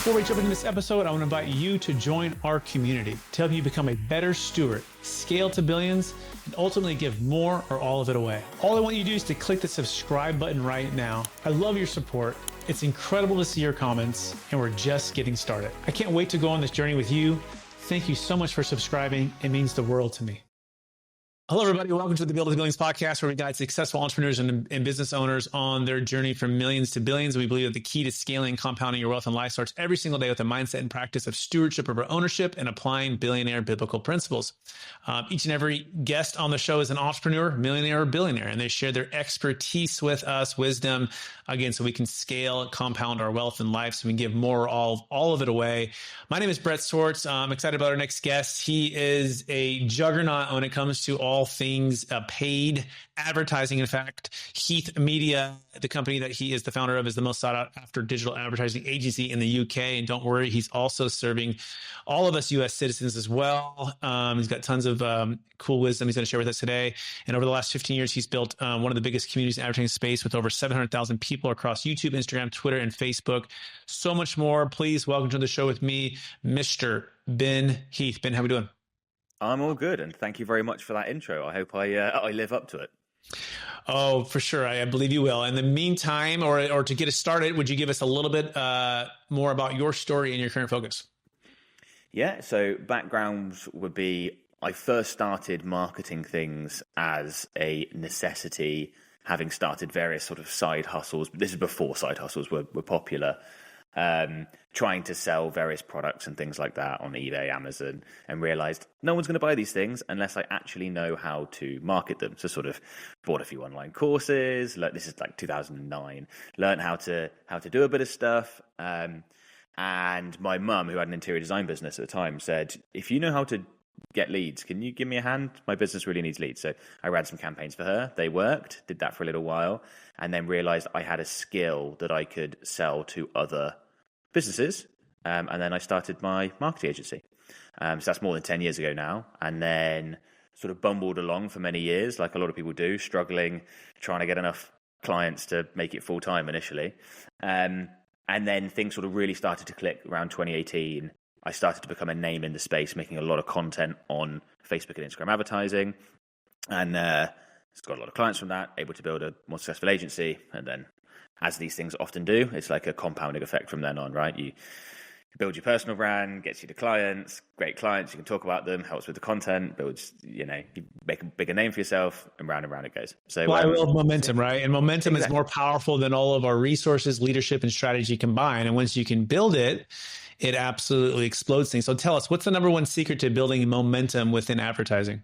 Before we jump into this episode, I want to invite you to join our community to help you become a better steward, scale to billions, and ultimately give more or all of it away. All I want you to do is to click the subscribe button right now. I love your support. It's incredible to see your comments, and we're just getting started. I can't wait to go on this journey with you. Thank you so much for subscribing. It means the world to me. Hello, everybody. Welcome to the Build to Billions podcast, where we guide successful entrepreneurs and business owners on their journey from millions to billions. We believe that the key to scaling and compounding your wealth and life starts every single day with a mindset and practice of stewardship over ownership and applying billionaire biblical principles. Each and every guest on the show is an entrepreneur, millionaire, or billionaire, and they share their expertise with us, wisdom, again, so we can scale, compound our wealth and life, so we can give more, all of it away. My name is Brett Swartz. I'm excited about our next guest. He is a juggernaut when it comes to all things paid advertising. In fact, Heath Media, the company that he is the founder of, is the most sought after digital advertising agency in the UK. And don't worry, he's also serving all of us US citizens as well. He's got tons of cool wisdom he's going to share with us today. And over the last 15 years, he's built one of the biggest communities in the advertising space with over 700,000 people across YouTube, Instagram, Twitter, and Facebook. So much more. Please welcome to the show with me, Mr. Ben Heath. Ben, how we doing? I'm all good, and thank you very much for that intro. I hope I live up to it. Oh, for sure. I believe you will. In the meantime, or to get us started, would you give us a little bit more about your story and your current focus? Yeah, so backgrounds would be, I first started marketing things as a necessity, having started various sort of side hustles. This is before side hustles were popular. Trying to sell various products and things like that on eBay, Amazon, and realized no one's going to buy these things unless I actually know how to market them. So sort of bought a few online courses. This is like 2009. Learned how to do a bit of stuff. And my mum, who had an interior design business at the time, said, if you know how to get leads, can you give me a hand? My business really needs leads. So I ran some campaigns for her. They worked, did that for a little while, and then realized I had a skill that I could sell to other businesses, and then I started my marketing agency. So that's more than 10 years ago now, and then sort of bumbled along for many years, like a lot of people do, struggling, trying to get enough clients to make it full-time initially. And then things sort of really started to click around 2018. I started to become a name in the space, making a lot of content on Facebook and Instagram advertising, and got a lot of clients from that, able to build a more successful agency, and then as these things often do, it's like a compounding effect from then on, right? You build your personal brand, gets you to clients, great clients, you can talk about them, helps with the content, builds, you make a bigger name for yourself, and round it goes. So I love momentum, right? And momentum is more powerful than all of our resources, leadership, and strategy combined. And once you can build it, it absolutely explodes things. So tell us, what's the number one secret to building momentum within advertising?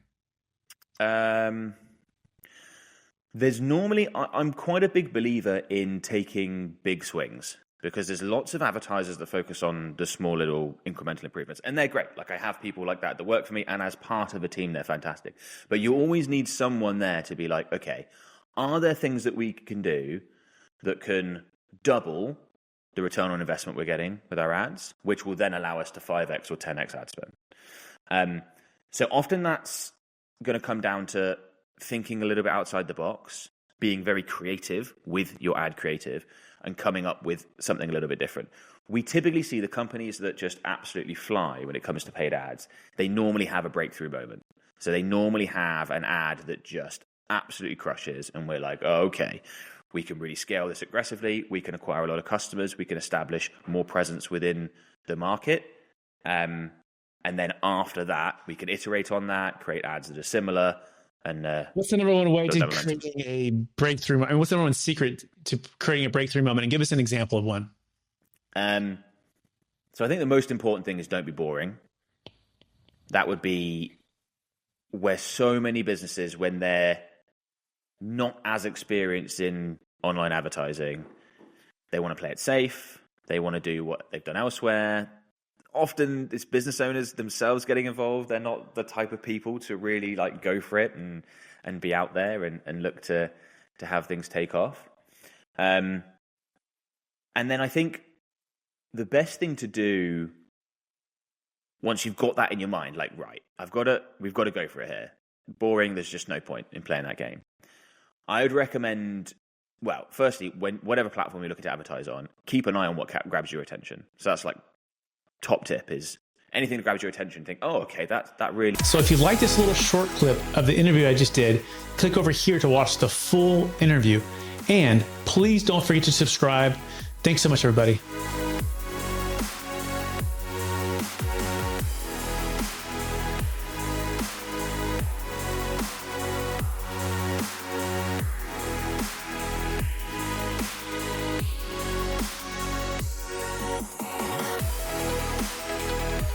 There's normally, I'm quite a big believer in taking big swings, because there's lots of advertisers that focus on the small little incremental improvements, and they're great. Like, I have people like that work for me, and as part of a team, they're fantastic. But you always need someone there to be like, okay, are there things that we can do that can double the return on investment we're getting with our ads, which will then allow us to 5x or 10x ad spend? So often that's going to come down to thinking a little bit outside the box, being very creative with your ad creative, and coming up with something a little bit different. We typically see the companies that just absolutely fly when it comes to paid ads. They normally have a breakthrough moment. So they normally have an ad that just absolutely crushes, and we're like, oh, okay, we can really scale this aggressively. We can acquire a lot of customers. We can establish more presence within the market. And then after that, we can iterate on that, create ads that are similar. And what's the number one way to creating a breakthrough? And what's the number one secret to creating a breakthrough moment? And give us an example of one. So I think the most important thing is don't be boring. That would be where so many businesses, when they're not as experienced in online advertising, they want to play it safe. They want to do what they've done elsewhere. Often it's business owners themselves getting involved. They're not the type of people to really like go for it and be out there and look to have things take off. And then I think the best thing to do, once you've got that in your mind, like, right, we've got to go for it here. Boring, there's just no point in playing that game. I would recommend, well, firstly, whatever platform you're looking to advertise on, keep an eye on what grabs your attention. So that's like top tip is anything that grabs your attention, think, oh, okay, that really... So if you like this little short clip of the interview I just did, click over here to watch the full interview. And please don't forget to subscribe. Thanks so much, everybody.